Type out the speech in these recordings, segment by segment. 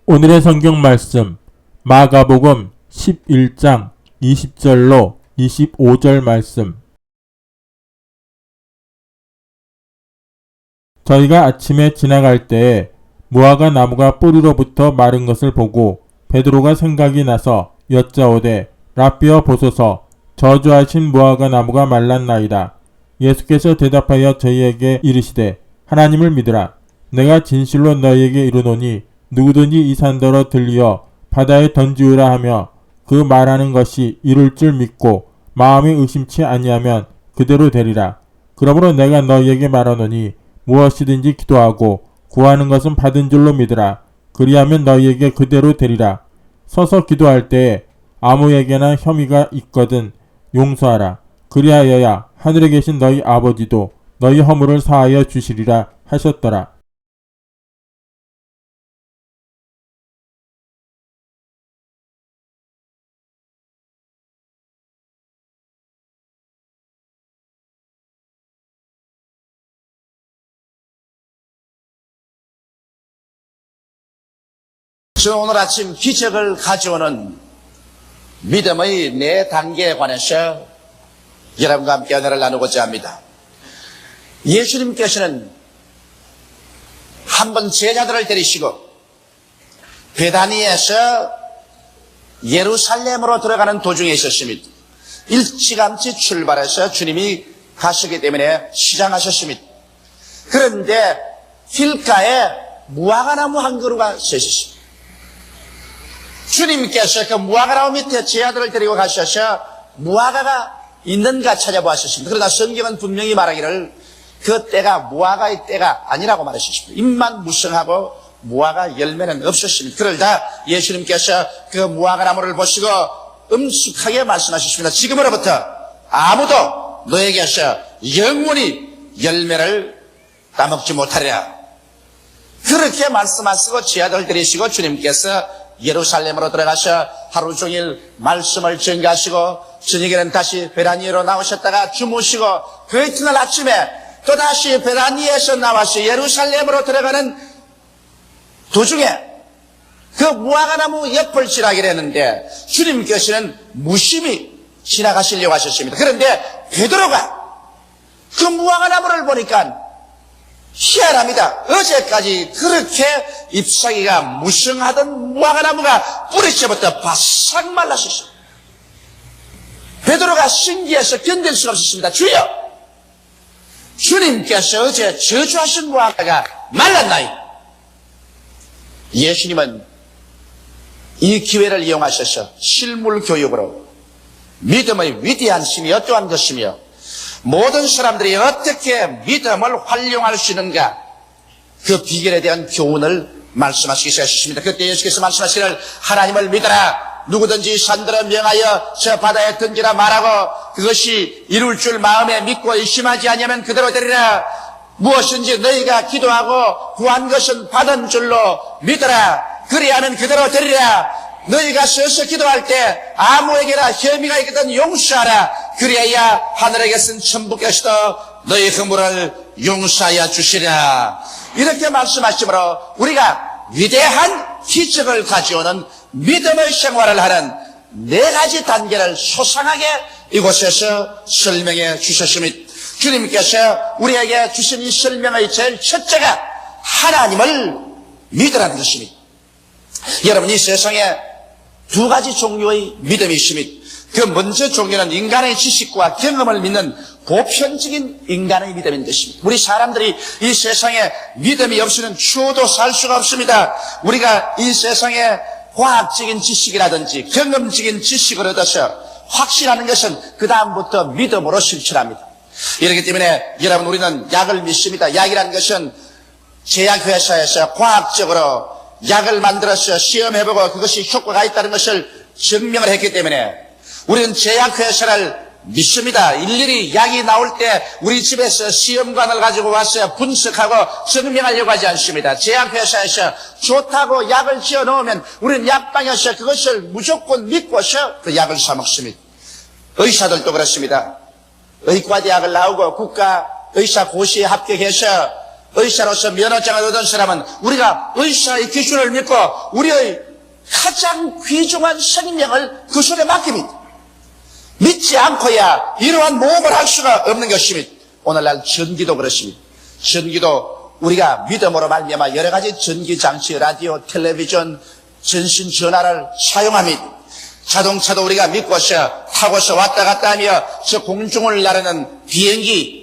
오늘의 성경 말씀 마가복음 11장 20절로 25절 말씀. 저희가 아침에 지나갈 때에 무화과 나무가 뿌리로부터 마른 것을 보고 베드로가 생각이 나서 여짜오되 랍비여 보소서 저주하신 무화과 나무가 말랐나이다. 예수께서 대답하여 저희에게 이르시되 하나님을 믿으라. 내가 진실로 너희에게 이르노니 누구든지 이 산더러 들리어 바다에 던지우라 하며 그 말하는 것이 이룰 줄 믿고 마음에 의심치 아니하면 그대로 되리라. 그러므로 내가 너희에게 말하노니 무엇이든지 기도하고 구하는 것은 받은 줄로 믿으라. 그리하면 너희에게 그대로 되리라. 서서 기도할 때에 아무에게나 혐의가 있거든 용서하라. 그리하여야 하늘에 계신 너희 아버지도 너희 허물을 사하여 주시리라 하셨더라. 저 오늘 아침 기적을 가져오는 믿음의 네 단계에 관해서 여러분과 함께 은혜를 나누고자 합니다. 예수님께서는 한 번 제자들을 데리시고 베다니에서 예루살렘으로 들어가는 도중에 있었습니다. 일찌감치 출발해서 주님이 가시기 때문에 시장하셨습니다. 그런데 길가에 무화과나무 한 그루가 서 있었습니다. 주님께서 그 무화과나무 밑에 제자들을 데리고 가셔서 무화과가 있는가 찾아보았습니다. 그러나 성경은 분명히 말하기를 그 때가 무화과의 때가 아니라고 말하셨습니다. 잎만 무성하고 무화과 열매는 없었습니다. 그러다 예수님께서 그 무화과나무를 보시고 엄숙하게 말씀하셨습니다. 지금으로부터 아무도 너에게서 영원히 열매를 따먹지 못하리라. 그렇게 말씀하시고 제자들을 데리시고 주님께서 예루살렘으로 들어가셔 하루 종일 말씀을 전가하시고 저녁에는 다시 베다니로 나오셨다가 주무시고 그 이튿날 아침에 또다시 베다니에서 나와서 예루살렘으로 들어가는 도중에 그 무화과나무 옆을 지나기로 했는데 주님께서는 무심히 지나가시려고 하셨습니다. 그런데 베드로가 그 무화과나무를 보니까 희한합니다. 어제까지 그렇게 잎사귀가 무성하던 무화과나무가 뿌리채부터 바싹 말랐었어요. 베드로가 신기해서 견딜 수가 없었습니다. 주여! 주님께서 어제 저주하신 무화과가 말랐나이? 예수님은 이 기회를 이용하셔서 실물 교육으로 믿음의 위대한 힘이 어떠한 것이며 모든 사람들이 어떻게 믿음을 활용할 수 있는가 그 비결에 대한 교훈을 말씀하시기 시작하셨습니다. 그때 예수께서 말씀하시기를 하나님을 믿어라. 누구든지 산들어 명하여 저 바다에 던지라 말하고 그것이 이룰 줄 마음에 믿고 의심하지 아니하면 그대로 되리라. 무엇인지 너희가 기도하고 구한 것은 받은 줄로 믿어라. 그리하면 그대로 되리라. 너희가 서서 기도할 때 아무에게나 혐의가 있거든 용서하라. 그리하여 하늘에 계신 천부께서도 너희 허물을 용서하여 주시리라. 이렇게 말씀하시므로 우리가 위대한 기적을 가져오는 믿음의 생활을 하는 네 가지 단계를 소상하게 이곳에서 설명해 주셨습니다. 주님께서 우리에게 주신 이 설명의 제일 첫째가 하나님을 믿으라는 것입니다. 여러분, 이 세상에 두 가지 종류의 믿음이 있습니다. 그 먼저 종류는 인간의 지식과 경험을 믿는 보편적인 인간의 믿음인 것입니다. 우리 사람들이 이 세상에 믿음이 없이는 추워도 살 수가 없습니다. 우리가 이 세상에 과학적인 지식이라든지 경험적인 지식을 얻어서 확신하는 것은 그 다음부터 믿음으로 실천합니다. 이렇기 때문에 여러분, 우리는 약을 믿습니다. 약이라는 것은 제약회사에서 과학적으로 약을 만들어서 시험해보고 그것이 효과가 있다는 것을 증명을 했기 때문에 우리는 제약회사를 믿습니다. 일일이 약이 나올 때 우리 집에서 시험관을 가지고 와서 분석하고 증명하려고 하지 않습니다. 제약회사에서 좋다고 약을 지어 넣으면 우리는 약방에서 그것을 무조건 믿고서 그 약을 사 먹습니다. 의사들도 그렇습니다. 의과대학을 나오고 국가의사고시에 합격해서 의사로서 면허장을 얻은 사람은 우리가 의사의 기준을 믿고 우리의 가장 귀중한 생명을 그 손에 맡깁니다. 믿지 않고야 이러한 모험을 할 수가 없는 것입니다. 오늘날 전기도 그렇습니다. 전기도 우리가 믿음으로 말미암아 여러 가지 전기 장치, 라디오, 텔레비전, 전신 전화를 사용합니다. 자동차도 우리가 믿고서 타고서 왔다 갔다 하며 저 공중을 나르는 비행기,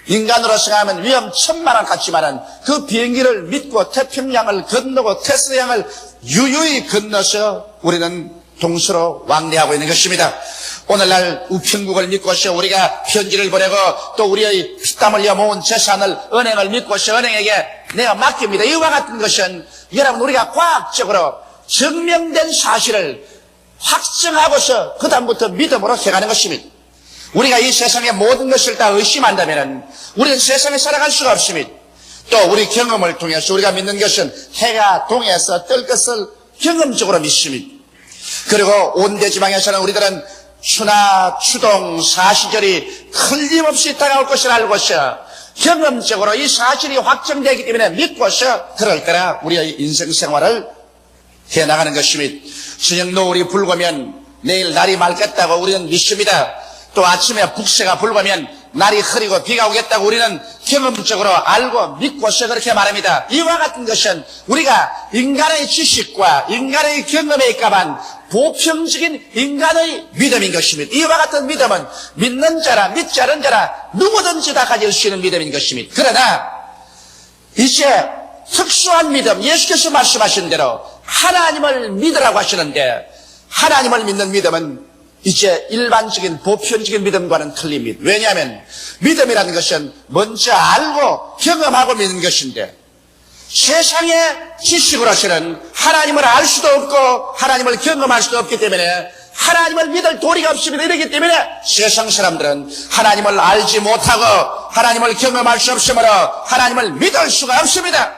인간으로 생각하면 위험천만한 같지만은 그 비행기를 믿고 태평양을 건너고 태서양을 유유히 건너서 우리는 동서로 왕래하고 있는 것입니다. 오늘날 우편국을 믿고서 우리가 편지를 보내고 또 우리의 피땀 흘려 모은 재산을 은행을 믿고서 은행에게 내가 맡깁니다. 이와 같은 것은 여러분 우리가 과학적으로 증명된 사실을 확증하고서 그 다음부터 믿음으로 해가는 것입니다. 우리가 이 세상의 모든 것을 다 의심한다면 우리는 세상에 살아갈 수가 없습니다. 또 우리 경험을 통해서 우리가 믿는 것은 해가 동해서 뜰 것을 경험적으로 믿습니다. 그리고 온대지방에서는 우리들은 추나 추동 사시절이 틀림없이 다가올 것을 알고서 경험적으로 이 사실이 확정되기 때문에 믿고서 그럴 거라 우리의 인생 생활을 해나가는 것입니다. 저녁 노을이 붉으면 내일 날이 맑겠다고 우리는 믿습니다. 또 아침에 북새가 불거면 날이 흐리고 비가 오겠다고 우리는 경험적으로 알고 믿고서 그렇게 말합니다. 이와 같은 것은 우리가 인간의 지식과 인간의 경험에 입각한 보편적인 인간의 믿음인 것입니다. 이와 같은 믿음은 믿는 자라 믿지 않은 자라 누구든지 다 가질 수 있는 믿음인 것입니다. 그러나 이제 특수한 믿음, 예수께서 말씀하신 대로 하나님을 믿으라고 하시는데 하나님을 믿는 믿음은 이제 일반적인 보편적인 믿음과는 틀립니다. 왜냐하면 믿음이라는 것은 먼저 알고 경험하고 믿는 것인데 세상의 지식으로서는 하나님을 알 수도 없고 하나님을 경험할 수도 없기 때문에 하나님을 믿을 도리가 없습니다. 이러기 때문에 세상 사람들은 하나님을 알지 못하고 하나님을 경험할 수 없으므로 하나님을 믿을 수가 없습니다.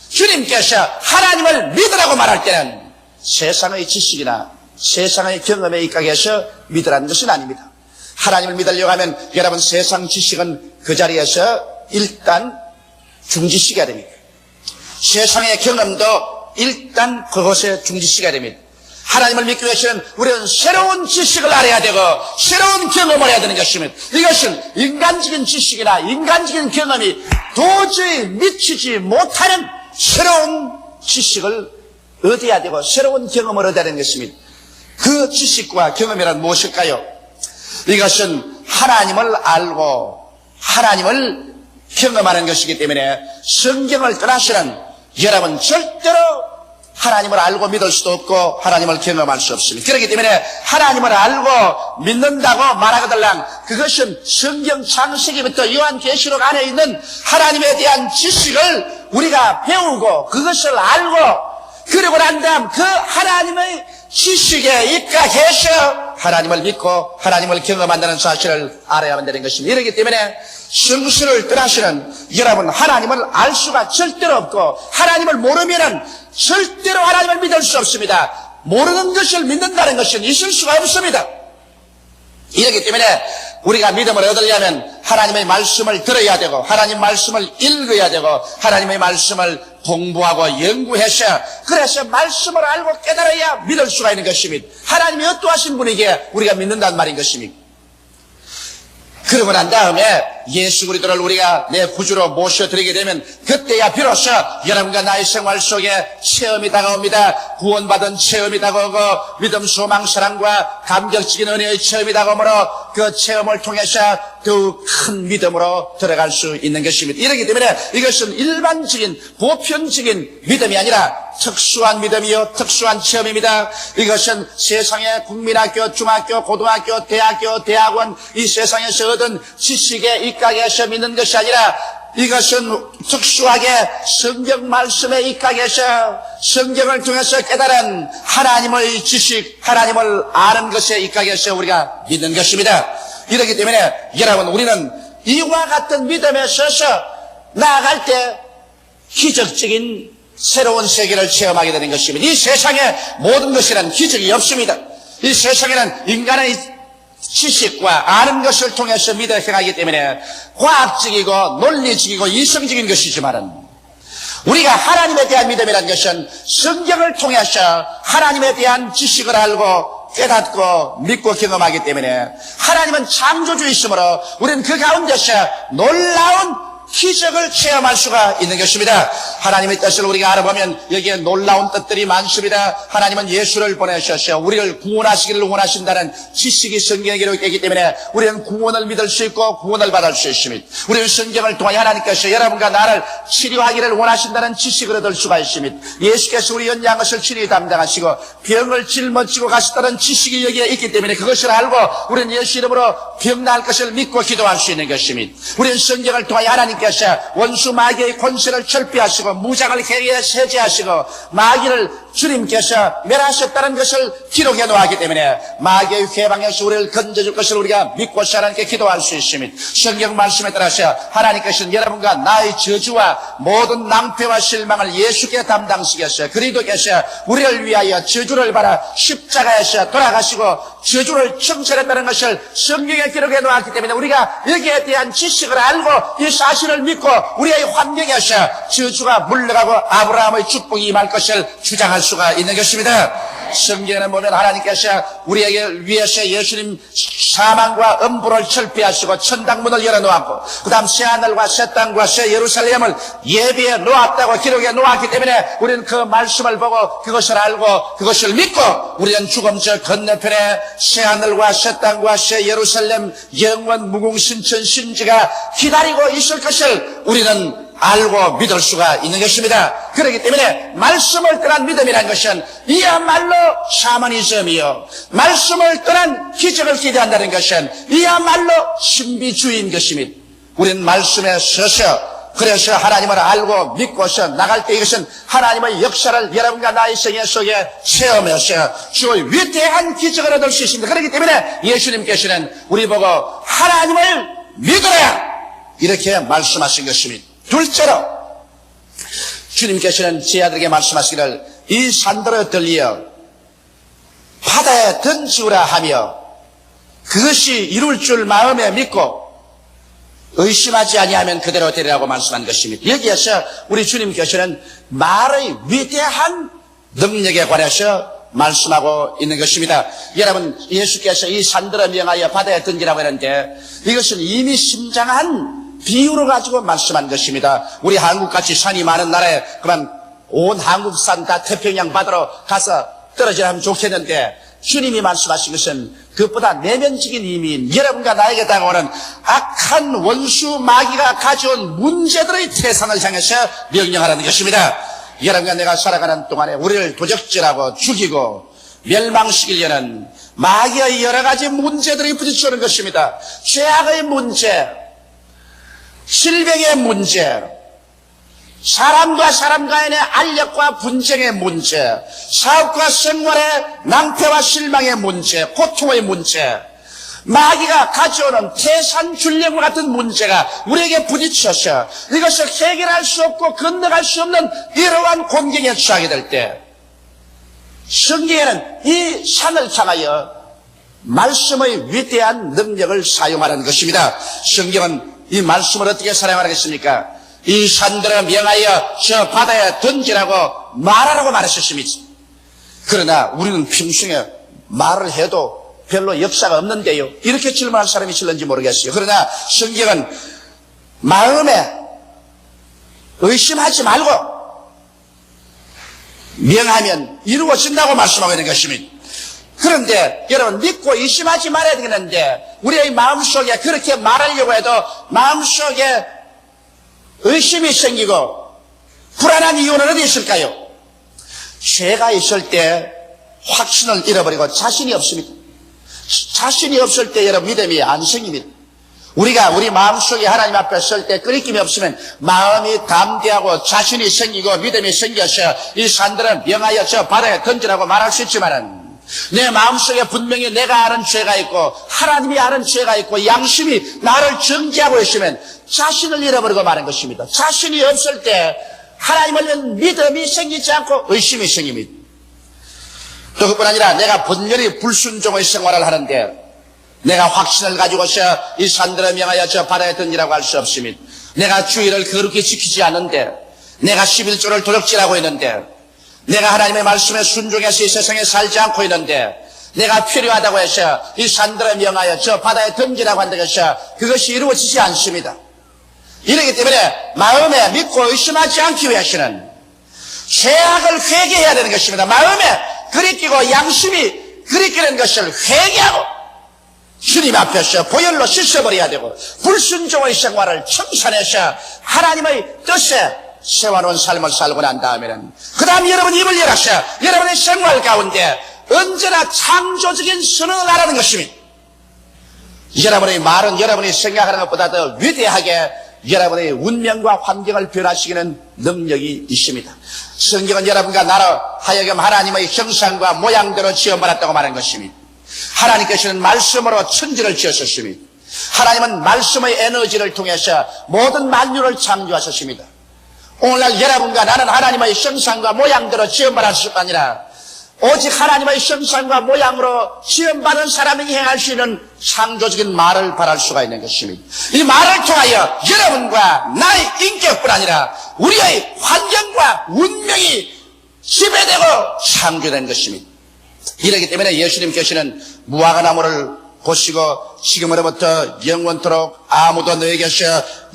주님께서 하나님을 믿으라고 말할 때는 세상의 지식이나 세상의 경험에 입각해서 믿으라는 것은 아닙니다. 하나님을 믿으려고 하면 여러분 세상 지식은 그 자리에서 일단 중지시켜야 됩니다. 세상의 경험도 일단 그것에 중지시켜야 됩니다. 하나님을 믿기 위해서는 우리는 새로운 지식을 알아야 되고 새로운 경험을 해야 되는 것입니다. 이것은 인간적인 지식이나 인간적인 경험이 도저히 미치지 못하는 새로운 지식을 얻어야 되고 새로운 경험을 얻어야 되는 것입니다. 그 지식과 경험이란 무엇일까요? 이것은 하나님을 알고 하나님을 경험하는 것이기 때문에 성경을 떠나서는 여러분 절대로 하나님을 알고 믿을 수도 없고 하나님을 경험할 수 없습니다. 그렇기 때문에 하나님을 알고 믿는다고 말하거들랑 그것은 성경 창세기부터 요한계시록 안에 있는 하나님에 대한 지식을 우리가 배우고 그것을 알고 그러고 난 다음 그 하나님의 지식에 입각해서 하나님을 믿고 하나님을 경험한다는 사실을 알아야만 되는 것입니다. 이렇기 때문에 성수를 떠나시는 여러분 하나님을 알 수가 절대로 없고 하나님을 모르면은 절대로 하나님을 믿을 수 없습니다. 모르는 것을 믿는다는 것은 있을 수가 없습니다. 이렇기 때문에 우리가 믿음을 얻으려면 하나님의 말씀을 들어야 되고 하나님 말씀을 읽어야 되고 하나님의 말씀을 공부하고 연구해서 그래서 말씀을 알고 깨달아야 믿을 수가 있는 것입니다. 하나님이 어떠하신 분이기에 우리가 믿는다는 말인 것입니다. 그러고 난 다음에 예수 그리스도를 우리가 내 구주로 모셔드리게 되면 그때야 비로소 여러분과 나의 생활 속에 체험이 다가옵니다. 구원받은 체험이 다가오고 믿음, 소망, 사랑과 감격적인 은혜의 체험이 다가오므로 그 체험을 통해서 더욱 큰 믿음으로 들어갈 수 있는 것입니다. 이렇기 때문에 이것은 일반적인 보편적인 믿음이 아니라 특수한 믿음이요 특수한 체험입니다. 이것은 세상의 국민학교, 중학교, 고등학교, 대학교, 대학원 이 세상에서 얻은 지식에 입각해서 믿는 것이 아니라 이것은 특수하게 성경 말씀에 입각해서 성경을 통해서 깨달은 하나님의 지식, 하나님을 아는 것에 입각해서 우리가 믿는 것입니다. 이렇기 때문에 여러분 우리는 이와 같은 믿음에 서서 나아갈 때 기적적인 새로운 세계를 체험하게 되는 것입니다. 이 세상에 모든 것이란 기적이 없습니다. 이 세상에는 인간의 지식과 아는 것을 통해서 믿어 행하기 때문에 과학적이고 논리적이고 이성적인 것이지만은 우리가 하나님에 대한 믿음이라는 것은 성경을 통해서 하나님에 대한 지식을 알고 깨닫고 믿고 경험하기 때문에 하나님은 창조주이시므로 우리는 그 가운데서 놀라운 기적을 체험할 수가 있는 것입니다. 하나님의 뜻을 우리가 알아보면 여기에 놀라운 뜻들이 많습니다. 하나님은 예수를 보내셔서 우리를 구원하시기를 원하신다는 지식이 성경에 기록되기 때문에 우리는 구원을 믿을 수 있고 구원을 받을 수 있습니다. 우리는 성경을 통해 하나님께서 여러분과 나를 치료하기를 원하신다는 지식을 얻을 수가 있습니다. 예수께서 우리 연약한 것을 친히 담당하시고 병을 짊어지고 가셨다는 지식이 여기에 있기 때문에 그것을 알고 우리는 예수 이름으로 병 나을 것을 믿고 기도할 수 있는 것입니다. 우리는 성경을 통해 하나님께서 원수 마귀의 권세를 철폐하시고 무장을 해외에 세제하시고 마귀를 주님께서 멸하셨다는 것을 기록해 놓았기 때문에 마귀의 회방에서 우리를 건져줄 것을 우리가 믿고서 하나님께 기도할 수 있습니다. 성경 말씀에 따라서 하나님께서는 여러분과 나의 저주와 모든 낭패와 실망을 예수께 담당시켰어요. 그리스도께서 우리를 위하여 저주를 받아 십자가에서 돌아가시고 저주를 청산했다는 것을 성경에 기록해 놓았기 때문에 우리가 여기에 대한 지식을 알고 이 사실을 믿고 우리의 환경에서 저주가 물러가고 아브라함의 축복이 임할 것을 주장할 수가 있는 것입니다. 성경에 보면 하나님께서 우리에게 위해서 예수님 사망과 음부를 철폐하시고 천당문을 열어놓았고 그 다음 새하늘과 새 땅과 새 예루살렘을 예비해 놓았다고 기록해 놓았기 때문에 우리는 그 말씀을 보고 그것을 알고 그것을 믿고 우리는 죽음 저 건너편에 새하늘과 새 땅과 새 예루살렘 영원 무궁신천 신지가 기다리고 있을 것을 우리는 알고 믿을 수가 있는 것입니다. 그렇기 때문에 말씀을 떠난 믿음이라는 것은 이야말로 샤머니즘이요, 말씀을 떠난 기적을 기대한다는 것은 이야말로 신비주의인 것입니다. 우리는 말씀에 서서 그래서 하나님을 알고 믿고서 나갈 때 이것은 하나님의 역사를 여러분과 나의 생애 속에 체험해서 주의 위대한 기적을 얻을 수 있습니다. 그렇기 때문에 예수님께서는 우리 보고 하나님을 믿으라 이렇게 말씀하신 것입니다. 둘째로 주님께서는 제 아들에게 말씀하시기를 이 산들을 들리어 바다에 던지우라 하며 그것이 이룰 줄 마음에 믿고 의심하지 아니하면 그대로 되리라고 말씀한 것입니다. 여기에서 우리 주님께서는 말의 위대한 능력에 관해서 말씀하고 있는 것입니다. 여러분, 예수께서 이 산들을 명하여 바다에 던지라고 했는데 이것은 이미 심장한 비유로 가지고 말씀한 것입니다. 우리 한국같이 산이 많은 나라에 그만 온 한국산 다 태평양 바다로 가서 떨어지라 하면 좋겠는데 주님이 말씀하신 것은 그것보다 내면적인 의미인 여러분과 나에게 다가오는 악한 원수 마귀가 가져온 문제들의 태산을 향해서 명령하라는 것입니다. 여러분과 내가 살아가는 동안에 우리를 도적질하고 죽이고 멸망시키려는 마귀의 여러 가지 문제들이 부딪혀오는 것입니다. 죄악의 문제, 질병의 문제, 사람과 사람 간의 알력과 분쟁의 문제, 사업과 생활의 낭패와 실망의 문제, 고통의 문제, 마귀가 가져오는 태산줄령과 같은 문제가 우리에게 부딪혀서 이것을 해결할 수 없고 건너갈 수 없는 이러한 공경에 처하게 될 때 성경에는 이 산을 향하여 말씀의 위대한 능력을 사용하는 것입니다. 성경은 이 말씀을 어떻게 사용하겠습니까? 이 산들을 명하여 저 바다에 던지라고 말하라고 말했었습니다. 그러나 우리는 평생에 말을 해도 별로 역사가 없는데요, 이렇게 질문할 사람이 있을는지 모르겠어요. 그러나 성경은 마음에 의심하지 말고 명하면 이루어진다고 말씀하고 있는 것입니다. 그런데 여러분, 믿고 의심하지 말아야 되는데 우리의 마음속에 그렇게 말하려고 해도 마음속에 의심이 생기고 불안한 이유는 어디 있을까요? 죄가 있을 때 확신을 잃어버리고 자신이 없습니다. 자신이 없을 때 여러분 믿음이 안 생깁니다. 우리가 우리 마음속에 하나님 앞에 설 때 끄리낌이 없으면 마음이 담대하고 자신이 생기고 믿음이 생겨서 이 산들은 명하여 저 바다에 던지라고 말할 수 있지만은 내 마음속에 분명히 내가 아는 죄가 있고 하나님이 아는 죄가 있고 양심이 나를 정죄하고 있으면 자신을 잃어버리고 마는 것입니다. 자신이 없을 때 하나님을 믿음이 생기지 않고 의심이 생깁니다. 또 그뿐 아니라 내가 번연히 불순종의 생활을 하는데 내가 확신을 가지고서 이 산들을 명하여 저 바다에 던지라고 할 수 없습니다. 내가 주의를 거룩히 지키지 않는데, 내가 11조를 도적질하고 있는데, 내가 하나님의 말씀에 순종해서 이 세상에 살지 않고 있는데, 내가 필요하다고 해서 이 산들을 명하여 저 바다에 던지라고 한다고 해서 그것이 이루어지지 않습니다. 이러기 때문에 마음에 믿고 의심하지 않기 위해서는 죄악을 회개해야 되는 것입니다. 마음에 그리끼고 양심이 그리끼는 것을 회개하고 주님 앞에서 보혈로 씻어버려야 되고 불순종의 생활을 청산해서 하나님의 뜻에 세워놓은 삶을 살고 난 다음에는 그 다음 여러분 입을 열어서 여러분의 생활 가운데 언제나 창조적인 선언을 하라는 것입니다. 여러분의 말은 여러분이 생각하는 것보다 더 위대하게 여러분의 운명과 환경을 변화시키는 능력이 있습니다. 성경은 여러분과 나로 하여금 하나님의 형상과 모양대로 지어받았다고 말하는 것입니다. 하나님께서는 말씀으로 천지를 지으셨습니다. 하나님은 말씀의 에너지를 통해서 모든 만유를 창조하셨습니다. 오늘날 여러분과 나는 하나님의 형상과 모양대로 지어받았을 뿐 아니라 오직 하나님의 형상과 모양으로 지음받은 사람이 행할 수 있는 창조적인 말을 바랄 수가 있는 것입니다. 이 말을 통하여 여러분과 나의 인격뿐 아니라 우리의 환경과 운명이 지배되고 창조된 것입니다. 이렇기 때문에 예수님께서는 무화과나무를 보시고 지금으로부터 영원토록 아무도 너에게서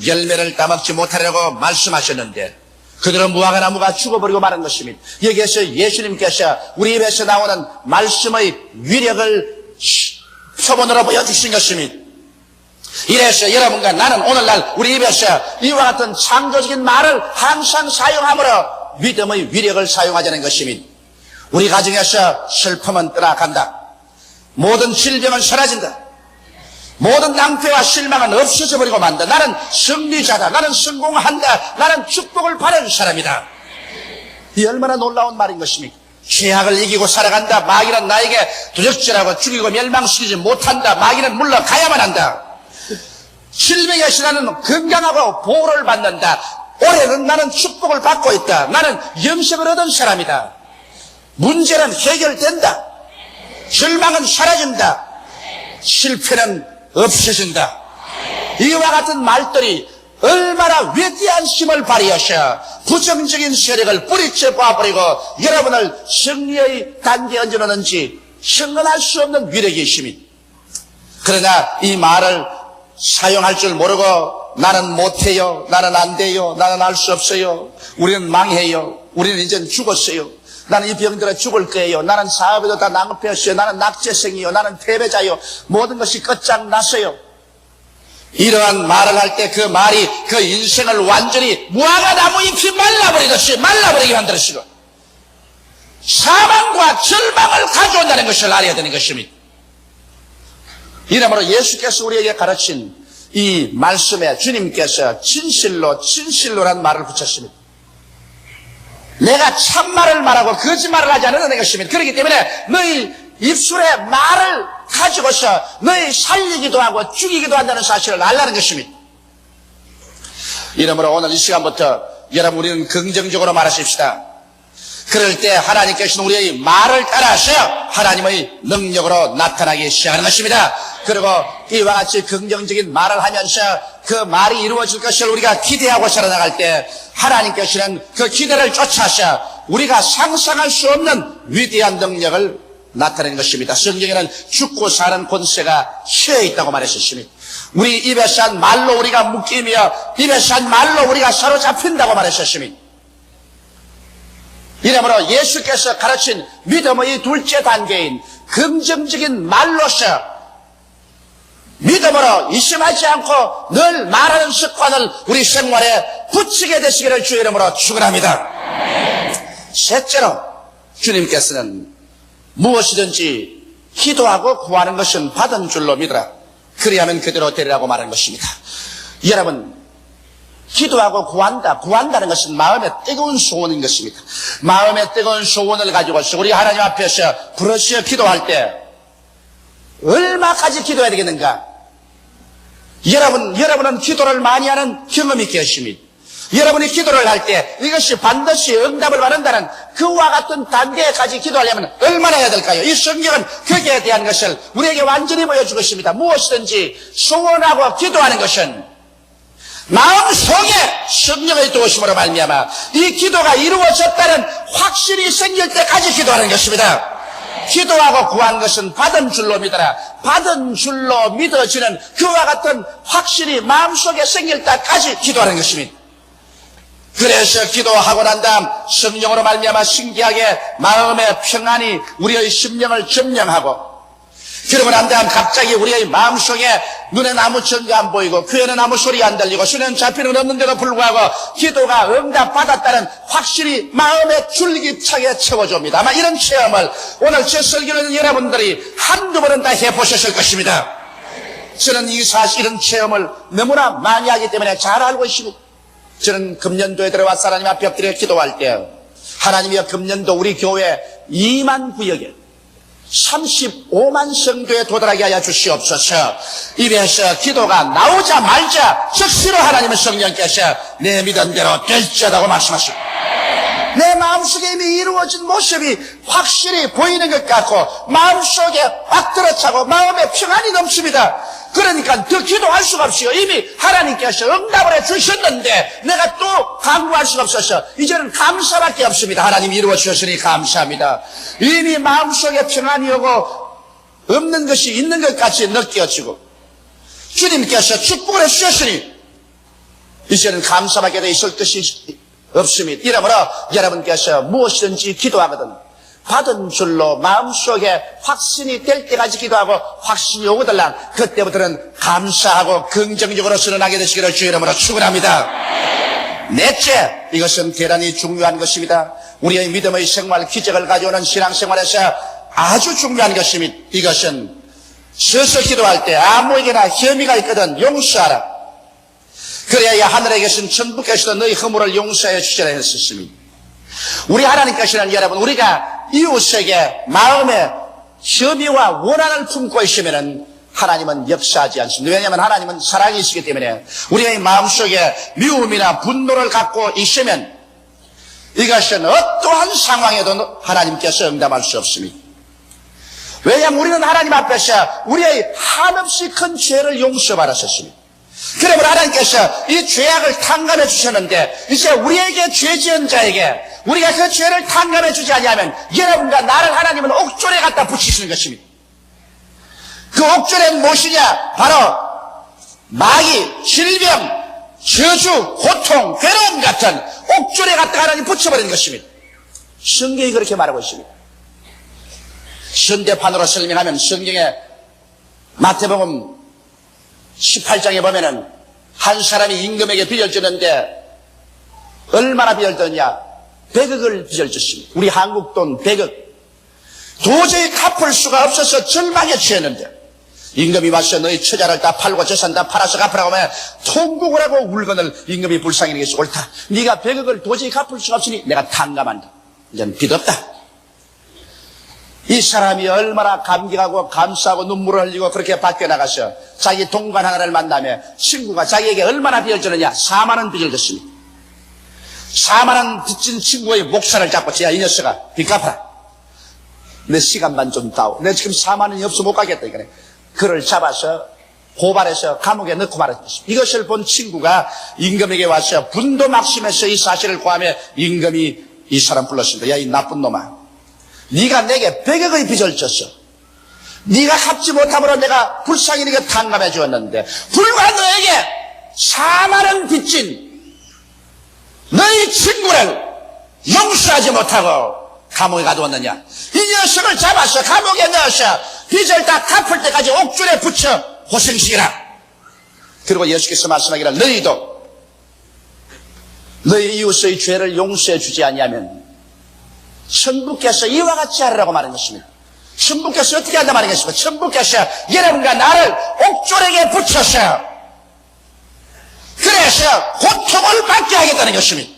열매를 따먹지 못하려고 말씀하셨는데 그들은 무화과나무가 죽어버리고 마는 것입니다. 여기에서 예수님께서 우리 입에서 나오는 말씀의 위력을 표본으로 보여주신 것입니다. 이래서 여러분과 나는 오늘날 우리 입에서 이와 같은 창조적인 말을 항상 사용함으로 믿음의 위력을 사용하자는 것입니다. 우리 가정에서 슬픔은 떠나간다. 모든 질병은 사라진다. 모든 낭패와 실망은 없어져 버리고 만다. 나는 승리자다. 나는 성공한다. 나는 축복을 받은 사람이다. 이 얼마나 놀라운 말인 것입니까? 죄악을 이기고 살아간다. 마귀는 나에게 도적질하고 죽이고 멸망시키지 못한다. 마귀는 물러가야만 한다. 질병에서 나는 건강하고 보호를 받는다. 올해는 나는 축복을 받고 있다. 나는 영생을 얻은 사람이다. 문제는 해결된다. 절망은 사라진다. 실패는 없어진다. 이와 같은 말들이 얼마나 위대한 힘을 발휘하셔 부정적인 세력을 뿌리쳐 봐버리고 여러분을 승리의 단계에 얹어놓는지 현건할 수 없는 위력이 있습니다. 그러나 이 말을 사용할 줄 모르고 나는 못해요, 나는 안 돼요, 나는 할 수 없어요, 우리는 망해요, 우리는 이젠 죽었어요, 나는 이 병들어 죽을 거예요, 나는 사업에도 다 낭패였어요, 나는 낙제생이요, 나는 패배자요, 모든 것이 끝장났어요. 이러한 말을 할 때 그 말이 그 인생을 완전히 무화과나무 잎이 말라버리듯이 말라버리게 만들어지고 사망과 절망을 가져온다는 것을 알아야 되는 것입니다. 이러므로 예수께서 우리에게 가르친 이 말씀에 주님께서 진실로란 말을 붙였습니다. 내가 참말을 말하고 거짓말을 하지 않는 것입니다. 그렇기 때문에 너희 입술에 말을 가지고서 너희 살리기도 하고 죽이기도 한다는 사실을 알라는 것입니다. 이러므로 오늘 이 시간부터 여러분 우리는 긍정적으로 말하십시다. 그럴 때 하나님께서는 우리의 말을 따라서 하나님의 능력으로 나타나기 시작하는 것입니다. 그리고 이와 같이 긍정적인 말을 하면서 그 말이 이루어질 것을 우리가 기대하고 살아나갈 때 하나님께서는 그 기대를 쫓아서 우리가 상상할 수 없는 위대한 능력을 나타내는 것입니다. 성경에는 죽고 사는 권세가 혀에 있다고 말했었습니다. 우리 입에서 한 말로 우리가 묶이며 입에서 한 말로 우리가 사로잡힌다고 말했었습니다. 이러므로 예수께서 가르친 믿음의 둘째 단계인 긍정적인 말로서 믿음으로 의심하지 않고 늘 말하는 습관을 우리 생활에 붙이게 되시기를 주의 이름으로 축원합니다. 셋째로 주님께서는 무엇이든지 기도하고 구하는 것은 받은 줄로 믿으라. 그리하면 그대로 되리라고 말하는 것입니다. 여러분, 기도하고 구한다는 것은 마음의 뜨거운 소원인 것입니다. 마음의 뜨거운 소원을 가지고서 우리 하나님 앞에서 부르짖어 기도할 때 얼마까지 기도해야 되겠는가? 여러분은 기도를 많이 하는 경험이 있겠습니다. 여러분이 기도를 할 때 이것이 반드시 응답을 받는다는 그와 같은 단계까지 기도하려면 얼마나 해야 될까요? 이 성경은 거기에 대한 것을 우리에게 완전히 보여주고 있습니다. 무엇이든지 소원하고 기도하는 것은 마음속에 성령의 도우심으로 말미암아 이 기도가 이루어졌다는 확신이 생길 때까지 기도하는 것입니다. 기도하고 구한 것은 받은 줄로 믿어라. 받은 줄로 믿어지는 그와 같은 확신이 마음속에 생길 때까지 기도하는 것입니다. 그래서 기도하고 난 다음 성령으로 말미암아 신기하게 마음의 평안이 우리의 심령을 점령하고, 그러고 난 다음 갑자기 우리의 마음속에 눈에 아무 증거 안 보이고 귀에는 아무 소리 안 들리고 손에는 잡히는 없는데도 불구하고 기도가 응답받았다는 확실히 마음에 줄기차게 채워줍니다. 아마 이런 체험을 오늘 제 설교는 여러분들이 한두 번은 다 해보셨을 것입니다. 저는 이 사실 이런 체험을 너무나 많이 하기 때문에 잘 알고 있습니다. 저는 금년도에 들어와서 하나님 앞에 엎드려 기도할 때 하나님이여 금년도 우리 교회 2만 구역에 35만 성도에 도달하게 하여 주시옵소서. 입에서 기도가 나오자마자 즉시로 하나님의 성령께서 내 믿음대로 될지어다고 말씀하십니다. 내 마음속에 이미 이루어진 모습이 확실히 보이는 것 같고 마음속에 막 들어차고 마음에 평안이 넘칩니다. 그러니까 더 기도할 수가 없어요. 이미 하나님께서 응답을 해주셨는데 내가 또 강구할 수가 없어서 이제는 감사밖에 없습니다. 하나님이 이루어 주셨으니 감사합니다. 이미 마음속에 평안이 오고 없는 것이 있는 것 같이 느껴지고 주님께서 축복을 해주셨으니 이제는 감사밖에 더 있을 것이 없습니다. 이러므로 여러분께서 무엇이든지 기도하거든 받은 줄로 마음속에 확신이 될 때까지 기도하고 확신이 오거들랑 그때부터는 감사하고 긍정적으로 선언하게 되시기를 주의 이름으로 축원합니다. 넷째, 이것은 대단히 중요한 것입니다. 우리의 믿음의 생활, 기적을 가져오는 신앙생활에서 아주 중요한 것입니다. 이것은 서서 기도할 때 아무에게나 혐의가 있거든 용서하라. 그래야 하늘에 계신 천부께서도 너희 허물을 용서해 주시라 했었습니다. 우리 하나님께서는 여러분 우리가 이웃에게 마음에 혐의와 원한을 품고 있으면 하나님은 역사하지 않습니다. 왜냐하면 하나님은 사랑이시기 때문에 우리의 마음속에 미움이나 분노를 갖고 있으면 이것은 어떠한 상황에도 하나님께서 응답할 수 없습니다. 왜냐하면 우리는 하나님 앞에서 우리의 한없이 큰 죄를 용서받았었습니다. 그러므로 하나님께서 이 죄악을 탕감해 주셨는데 이제 우리에게 죄 지은 자에게 우리가 그 죄를 탕감해 주지 아니하면 여러분과 나를 하나님은 옥졸에 갖다 붙이시는 것입니다. 그 옥졸은 무엇이냐? 바로 마귀, 질병, 저주, 고통, 괴로움 같은 옥졸에 갖다 하나님 붙여버리는 것입니다. 성경이 그렇게 말하고 있습니다. 현대판으로 설명하면 성경에 마태복음 18장에 보면은 한 사람이 임금에게 빚을 졌는데 얼마나 빚을 졌냐? 100억을 빚을 졌습니다. 우리 한국 돈 100억. 도저히 갚을 수가 없어서 절망에 처했는데 임금이 와서 너희 처자를 다 팔고 재산 다 팔아서 갚으라고 하면 통곡을 하고 울거늘 임금이 불쌍히 여기서 옳다. 네가 100억을 도저히 갚을 수가 없으니 내가 탕감한다. 이제는 빚 없다. 이 사람이 얼마나 감격하고 감사하고 눈물을 흘리고 그렇게 밖에 나가서 자기 동반 하나를 만나며 친구가 자기에게 얼마나 빚을 졌느냐? 4만 원 빚을 졌습니다. 4만 원 빚진 친구의 목살을 잡고 야, 이 녀석아 빚 갚아라. 내 시간만 좀 다오. 내 지금 4만 원이 없어 못 가겠다. 이거네. 그를 잡아서 고발해서 감옥에 넣고 말았습니다. 이것을 본 친구가 임금에게 와서 분도 막심해서 이 사실을 고하며 임금이 이 사람 불렀습니다. 야, 이 나쁜 놈아. 네가 내게 100억의 빚을 졌어. 네가 갚지 못함으로 내가 불쌍히 네가 탕감해 주었는데 불과 너에게 4만 원 빚진 너희 친구를 용서하지 못하고 감옥에 가두었느냐? 이 녀석을 잡아서 감옥에 넣어서 빚을 다 갚을 때까지 옥줄에 붙여 고생시키라. 그리고 예수께서 말씀하기를 너희도 너희 이웃의 죄를 용서해 주지 아니하면 천부께서 이와 같이 하라고 말한 것입니다. 천부께서 어떻게 한다 말한 것입니다. 천부께서 여러분과 나를 옥졸에게 붙여서 그래서 고통을 받게 하겠다는 것입니다.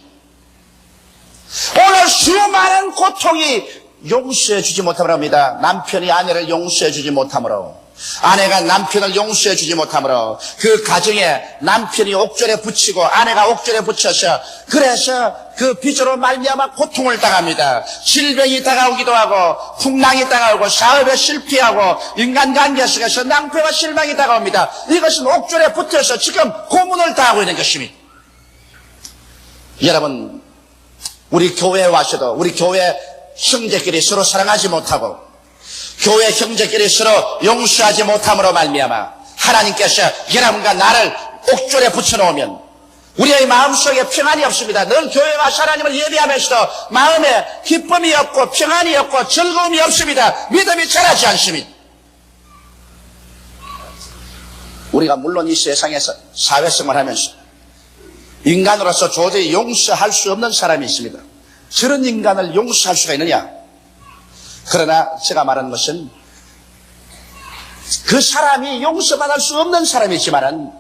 오늘 수많은 고통이 용서해 주지 못함으로 합니다. 남편이 아내를 용서해 주지 못함으로 아내가 남편을 용서해 주지 못하므로 그 가정에 남편이 옥졸에 붙이고 아내가 옥졸에 붙여서 그래서 그 빚으로 말미암아 고통을 당합니다. 질병이 다가오기도 하고 풍랑이 다가오고 사업에 실패하고 인간관계 속에서 낭패와 실망이 다가옵니다. 이것은 옥졸에 붙어서 지금 고문을 당하고 있는 것입니다. 여러분, 우리 교회에 와서도 우리 교회 형제끼리 서로 사랑하지 못하고 교회 형제끼리 서로 용서하지 못함으로 말미암아 하나님께서 여러분과 나를 옥졸에 붙여놓으면 우리의 마음속에 평안이 없습니다. 늘 교회 와서 하나님을 예배하면서도 마음에 기쁨이 없고 평안이 없고 즐거움이 없습니다. 믿음이 자라지 않습니다. 우리가 물론 이 세상에서 사회생활 하면서 인간으로서 도저히 용서할 수 없는 사람이 있습니다. 저런 인간을 용서할 수가 있느냐? 그러나 제가 말하는 것은 그 사람이 용서받을 수 없는 사람이지만은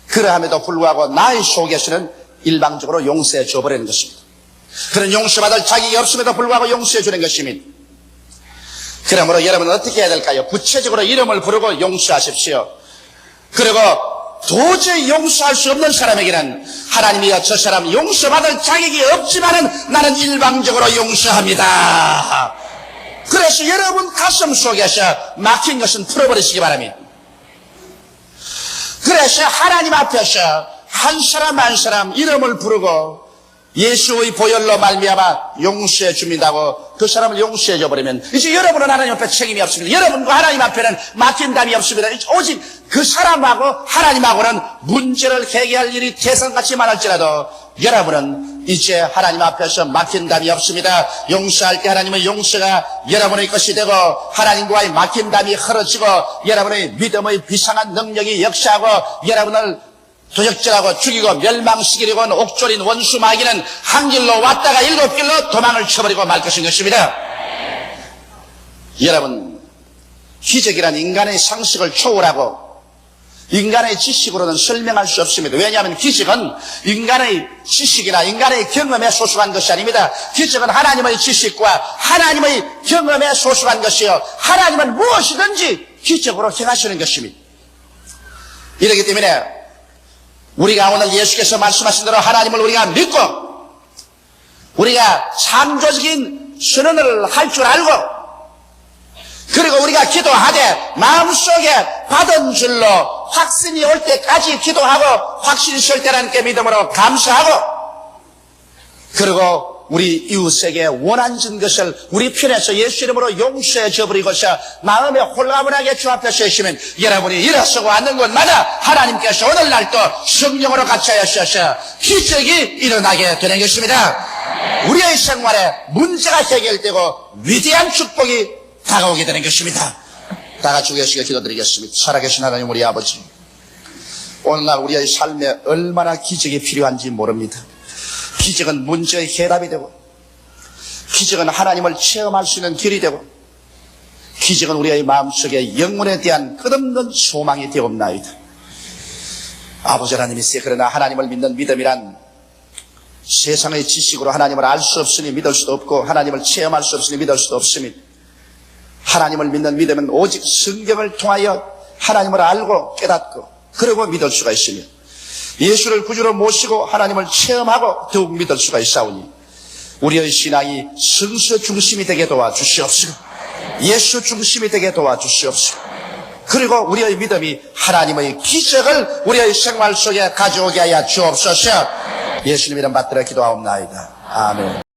그러함에도 불구하고 나의 속에서는 일방적으로 용서해 줘버리는 것입니다. 그런 용서받을 자격이 없음에도 불구하고 용서해 주는 것입니다. 그러므로 여러분은 어떻게 해야 될까요? 구체적으로 이름을 부르고 용서하십시오. 그리고 도저히 용서할 수 없는 사람에게는 하나님이여 저 사람 용서받을 자격이 없지만은 나는 일방적으로 용서합니다. 그래서 여러분 가슴 속에서 막힌 것은 풀어버리시기 바랍니다. 그래서 하나님 앞에서 한 사람 한 사람 이름을 부르고 예수의 보혈로 말미암아 용서해 줍니다고 그 사람을 용서해 줘버리면 이제 여러분은 하나님 앞에 책임이 없습니다. 여러분과 하나님 앞에는 막힌 담이 없습니다. 오직 그 사람하고 하나님하고는 문제를 해결할 일이 태산같이 많을지라도 여러분은 이제 하나님 앞에서 막힌 담이 없습니다. 용서할 때 하나님의 용서가 여러분의 것이 되고 하나님과의 막힌 담이 흐러지고 여러분의 믿음의 비상한 능력이 역사하고 여러분을 도적질하고 죽이고 멸망시키려고 하는 옥졸인 원수 마귀는 한 길로 왔다가 7길로 도망을 쳐버리고 말 것입니다. 여러분, 기적이란 인간의 상식을 초월하고 인간의 지식으로는 설명할 수 없습니다. 왜냐하면 기적은 인간의 지식이나 인간의 경험에 소속한 것이 아닙니다. 기적은 하나님의 지식과 하나님의 경험에 소속한 것이요 하나님은 무엇이든지 기적으로 행하시는 것입니다. 이렇기 때문에 우리가 오늘 예수께서 말씀하신 대로 하나님을 우리가 믿고 우리가 창조적인 선언을 할 줄 알고 그리고 우리가 기도하되 마음속에 받은 줄로 확신이 올 때까지 기도하고 확신이 설 때라는 게 믿음으로 감사하고 그리고 우리 이웃에게 원한진 것을 우리 편에서 예수 이름으로 용서해 줘버리고서 마음에 홀가분하게 주 앞에 서시면 여러분이 일어서고 앉는 곳마다 하나님께서 오늘날 또 성령으로 같이 하셔서 기적이 일어나게 되는 것입니다. 우리의 생활에 문제가 해결되고 위대한 축복이 다가오게 되는 것입니다. 다 같이 예수께 기도드리겠습니다. 살아계신 하나님 우리 아버지, 오늘날 우리의 삶에 얼마나 기적이 필요한지 모릅니다. 기적은 문제의 해답이 되고 기적은 하나님을 체험할 수 있는 길이 되고 기적은 우리의 마음속에 영혼에 대한 끝없는 소망이 되옵나이다. 아버지 하나님이시여, 그러나 하나님을 믿는 믿음이란 세상의 지식으로 하나님을 알 수 없으니 믿을 수도 없고 하나님을 체험할 수 없으니 믿을 수도 없습니다. 하나님을 믿는 믿음은 오직 성경을 통하여 하나님을 알고 깨닫고 그리고 믿을 수가 있으며 예수를 구주로 모시고 하나님을 체험하고 더욱 믿을 수가 있사오니 우리의 신앙이 성서 중심이 되게 도와주시옵시고 예수 중심이 되게 도와주시옵시고 그리고 우리의 믿음이 하나님의 기적을 우리의 생활 속에 가져오게 하여 주옵소서. 예수님 이름 받들어 기도하옵나이다. 아멘.